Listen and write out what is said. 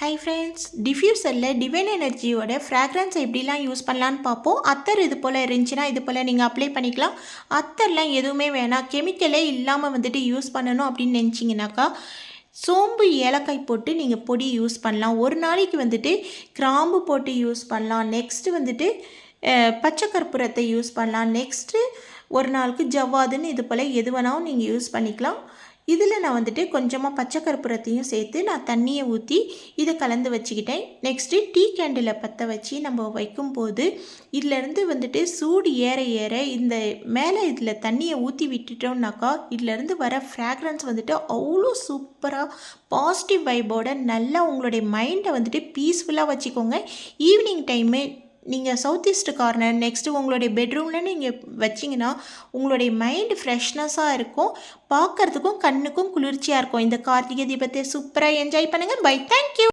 Hi friends, டிஃப்யூசரில் divine எனர்ஜியோட fragrance எப்படிலாம் use பண்ணலான்னு பார்ப்போம். அத்தர் இது போல் இருந்துச்சுன்னா இது போல் நீங்கள் அப்ளை பண்ணிக்கலாம். அத்தர்லாம் எதுவுமே வேணாம், கெமிக்கலே இல்லாமல் யூஸ் பண்ணணும் அப்படின்னு நினச்சிங்கனாக்கா சோம்பு ஏலக்காய் போட்டு நீங்கள் பொடி யூஸ் பண்ணலாம். ஒரு நாளைக்கு கிராம்பு போட்டு யூஸ் பண்ணலாம். நெக்ஸ்ட்டு பச்சை கற்பூரத்தை யூஸ் பண்ணலாம். நெக்ஸ்ட்டு ஒரு நாளுக்கு ஜவ்வாதுன்னு இது போல் எது வேணாலும் நீங்கள் யூஸ் பண்ணிக்கலாம். இதில் நான் கொஞ்சமாக பச்சை கற்பூரத்தையும் சேர்த்து நான் தண்ணியை ஊற்றி இதை கலந்து வச்சுக்கிட்டேன். நெக்ஸ்ட்டு டீ கேண்டிலை பற்ற வச்சு நம்ம வைக்கும்போது இதிலேருந்து சூடு ஏற ஏற இந்த மேலே இதில் தண்ணியை ஊற்றி விட்டுட்டோம்னாக்கா இதிலேருந்து வர ஃப்ராக்ரன்ஸ் அவ்வளோ சூப்பராக பாசிட்டிவ் வைபோட நல்லா உங்களுடைய மைண்டை பீஸ்ஃபுல்லாக வச்சுக்கோங்க. ஈவினிங் டைமு நீங்கள் சவுத் ஈஸ்ட் கார்னர் நெக்ஸ்ட்டு உங்களுடைய பெட்ரூமில் நீங்கள் வச்சிங்கன்னா உங்களுடைய மைண்டு ஃப்ரெஷ்னஸாக இருக்கும், பார்க்குறதுக்கும் கண்ணுக்கும் குளிர்ச்சியாக இருக்கும். இந்த கார்த்திகை தீபத்தை சூப்பராக என்ஜாய் பண்ணுங்கள். Bye, thank you.